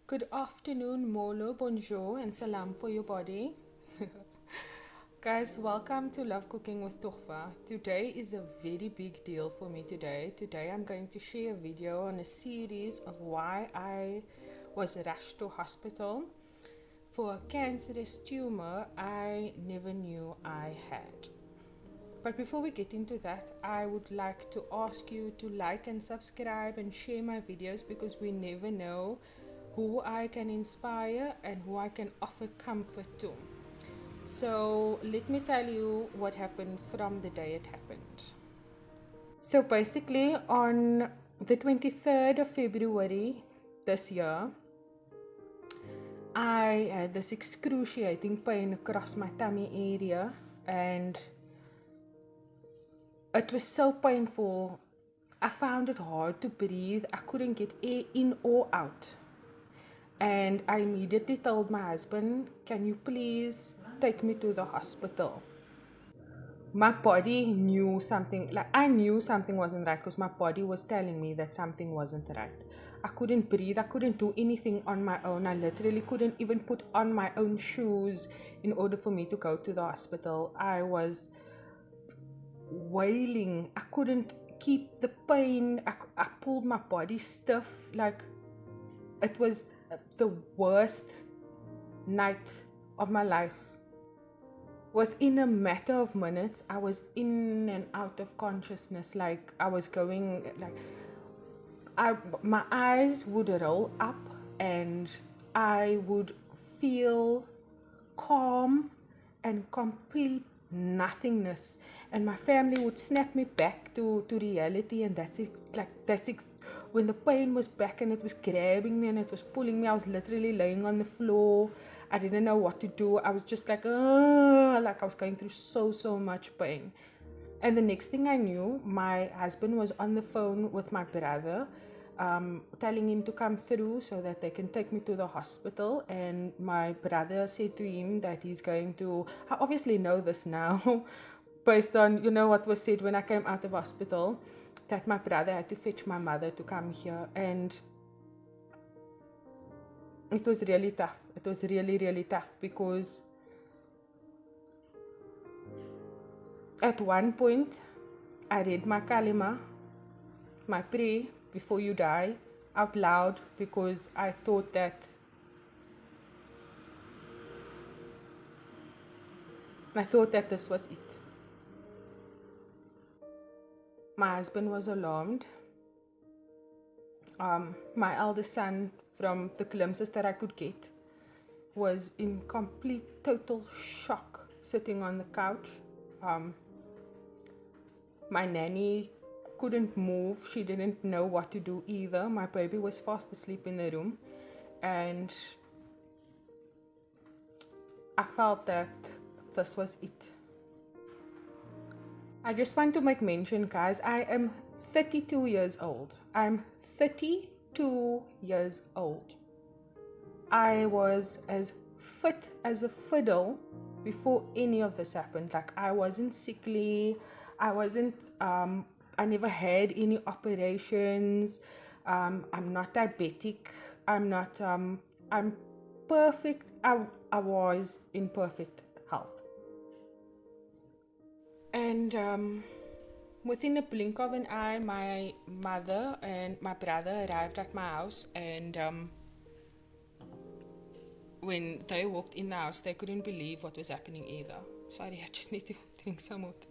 Good afternoon, molo, bonjour, and salam for your body. Guys, welcome to Love Cooking with Tohfa. Today is a very big deal for me today. Today I'm going to share a video on a series of why I was rushed to hospital for a cancerous tumor I never knew I had. But before we get into that, I would like to ask you to like and subscribe and share my videos because we never know who I can inspire and who I can offer comfort to. So let me tell you what happened from the day it happened. So basically on the 23rd of February this year, I had this excruciating pain across my tummy area, and it was so painful. I found it hard to breathe. I couldn't get air in or out. And I immediately told my husband, can you please take me to the hospital? My body knew something, like I knew something wasn't right because my body was telling me that something wasn't right. I couldn't breathe. I couldn't do anything on my own. I literally couldn't even put on my own shoes in order for me to go to the hospital. I was wailing. I couldn't keep the pain. I pulled my body stiff. Like, it was the worst night of my life. Within a matter of minutes, I was in and out of consciousness. Like, I was going, my eyes would roll up and I would feel calm and complete nothingness, and my family would snap me back to reality. And that's it. When the pain was back and it was grabbing me and it was pulling me, I was literally laying on the floor. I didn't know what to do. I was just like I was going through so much pain. And the next thing I knew, my husband was on the phone with my brother, telling him to come through so that they can take me to the hospital. And my brother said to him that he's going to, I obviously know this now, based on, what was said when I came out of hospital, that my brother had to fetch my mother to come here. And it was really tough. It was really tough because at one point I read my kalima, my prayer before you die, out loud, because I thought that this was it. My husband was alarmed. My eldest son, from the glimpses that I could get, was in complete, total shock, sitting on the couch. My nanny couldn't move. She didn't know what to do either. My baby was fast asleep in the room, and I felt that this was it. I just want to make mention, guys, I am 32 years old. I'm 32 years old. I was as fit as a fiddle before any of this happened. Like, I wasn't sickly. I never had any operations. I'm not diabetic. I'm perfect. I was in perfect health. And within a blink of an eye, my mother and my brother arrived at my house, and when they walked in the house, they couldn't believe what was happening either. Sorry, I just need to drink some water.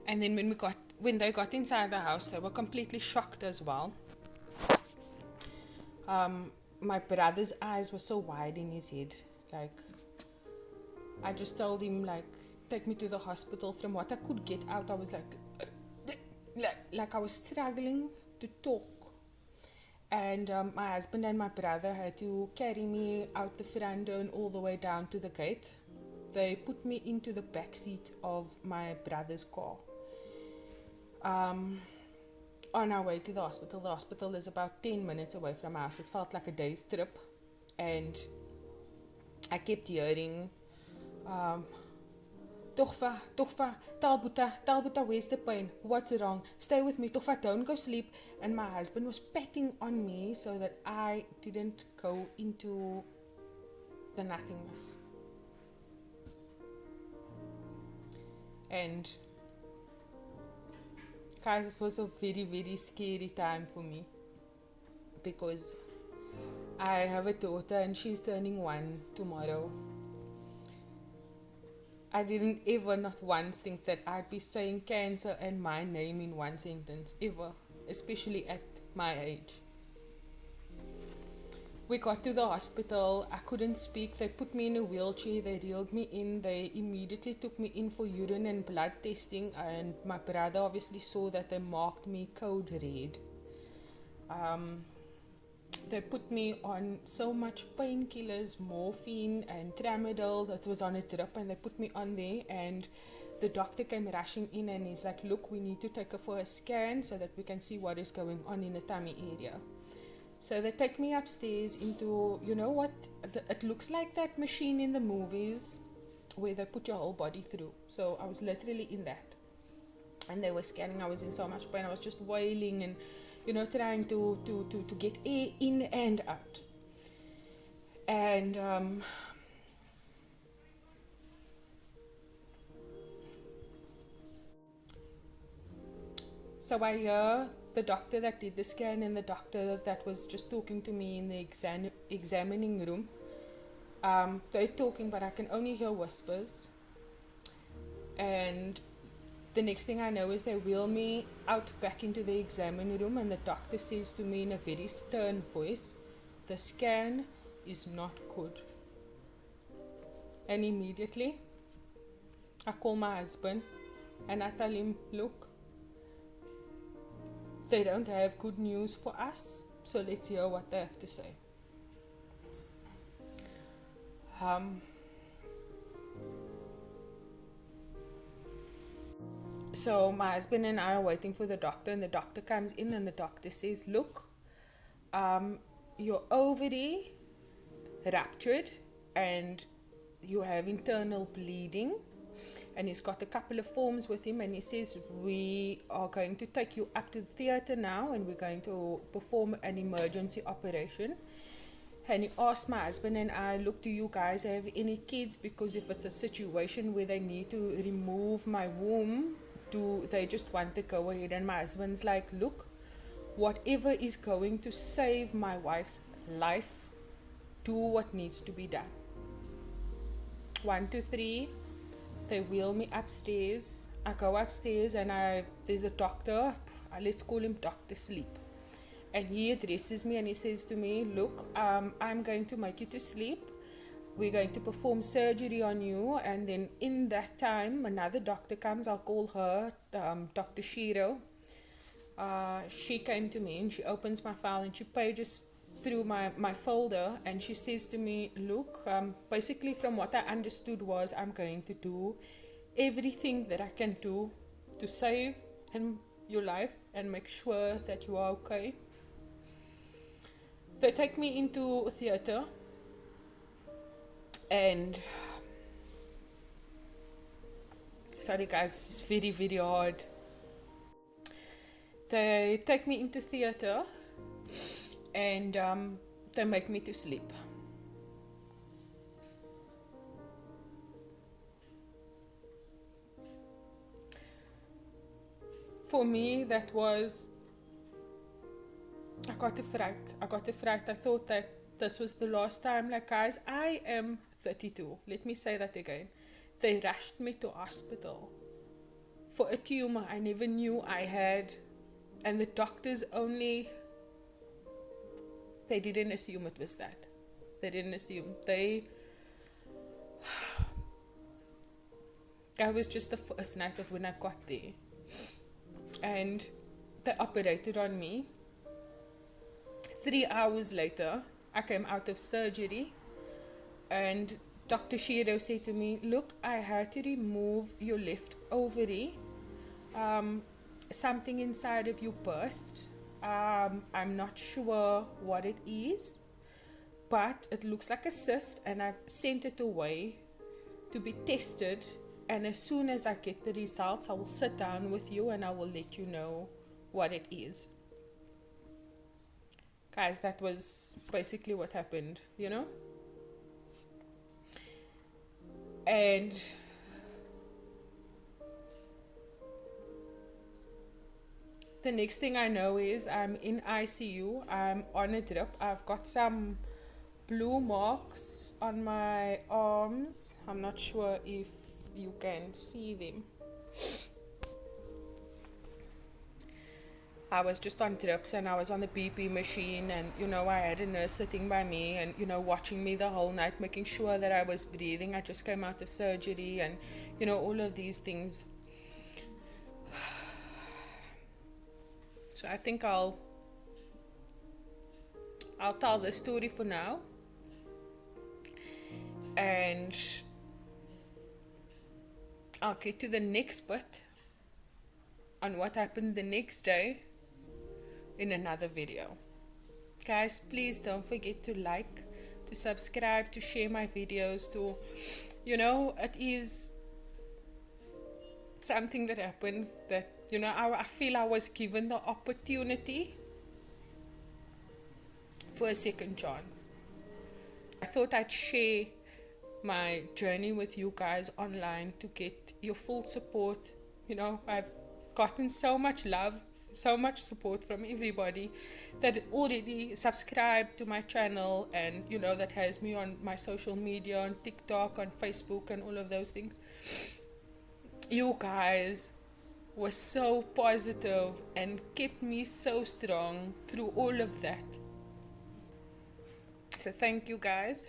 And then when they got inside the house, they were completely shocked as well. My brother's eyes were so wide in his head. Like, I just told him, like, take me to the hospital. From what I could get out, I was like I was struggling to talk. And my husband and my brother had to carry me out the front door and all the way down to the gate. They put me into the back seat of my brother's car. On our way to the hospital is about 10 minutes away from our house. It felt like a day's trip, and I kept hearing Tofa, Talbuta, where's the pain? What's wrong? Stay with me, Tofa, don't go sleep. And my husband was patting on me so that I didn't go into the nothingness. And guys, this was a very, very scary time for me because I have a daughter and she's turning 1 tomorrow. I didn't ever, not once, think that I'd be saying cancer and my name in one sentence, ever, especially at my age. We got to the hospital. I couldn't speak. They put me in a wheelchair. They reeled me in. They immediately took me in for urine and blood testing. And my brother obviously saw that they marked me code red. They put me on so much painkillers, morphine and tramadol that was on a drip, and they put me on there. And the doctor came rushing in and he's like, look, we need to take her for a scan so that we can see what is going on in the tummy area. So they take me upstairs into, you know what, it looks like that machine in the movies where they put your whole body through. So I was literally in that. And they were scanning. I was in so much pain. I was just wailing and, you know, trying to get air in and out. And so I hear the doctor that did the scan and the doctor that was just talking to me in the examining room. They're talking, but I can only hear whispers. And the next thing I know is they wheel me out back into the examining room, and the doctor says to me in a very stern voice, the scan is not good. And immediately I call my husband and I tell him, look, they don't have good news for us, so let's hear what they have to say. So my husband and I are waiting for the doctor, and the doctor comes in and the doctor says, look, your ovary ruptured and you have internal bleeding. And he's got a couple of forms with him, and he says, we are going to take you up to the theatre now and we're going to perform an emergency operation. And he asked my husband and I, look, do you guys have any kids? Because if it's a situation where they need to remove my womb, do they just want to go ahead? And my husband's like, look, whatever is going to save my wife's life, do what needs to be done. 1, 2, 3. They wheel me upstairs. I go upstairs and there's a doctor. Let's call him Dr. Sleep. And he addresses me and he says to me, look, I'm going to make you to sleep. We're going to perform surgery on you. And then in that time, another doctor comes. I'll call her Dr. Shiro. She came to me and she opens my file and she pages through my folder, and she says to me, look, basically from what I understood was I'm going to do everything that I can do to save your life and make sure that you are okay. They take me into a theater, and sorry guys, it's very, very hard. They take me into theater and they make me to sleep. For me, that was, I got a fright. I thought that this was the last time. Like, guys, I am 32. Let me say that again. They rushed me to hospital for a tumor I never knew I had. And the doctors they didn't assume it was that. They didn't assume. That was just the first night of when I got there. And they operated on me. 3 hours later, I came out of surgery. And Dr. Shiro said to me, look, I had to remove your left ovary. Something inside of you burst. I'm not sure what it is, but it looks like a cyst, and I've sent it away to be tested And as soon as I get the results, I will sit down with you and I will let you know what it is. Guys, that was basically what happened, you know? And the next thing I know is I'm in ICU. I'm on a drip. I've got some blue marks on my arms. I'm not sure if you can see them. I was just on drips and I was on the BP machine, and I had a nurse sitting by me and watching me the whole night, making sure that I was breathing. I just came out of surgery, and all of these things. So I think I'll tell the story for now, and I'll get to the next bit on what happened the next day in another video. Guys, please don't forget to like, to subscribe, to share my videos, to it is something that happened that I feel I was given the opportunity for a second chance. I thought I'd share my journey with you guys online to get your full support. I've gotten so much love, so much support from everybody that already subscribed to my channel, and that has me on my social media, on TikTok, on Facebook, and all of those things. You guys were so positive and kept me so strong through all of that. So thank you guys.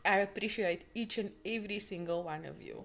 I appreciate each and every single one of you.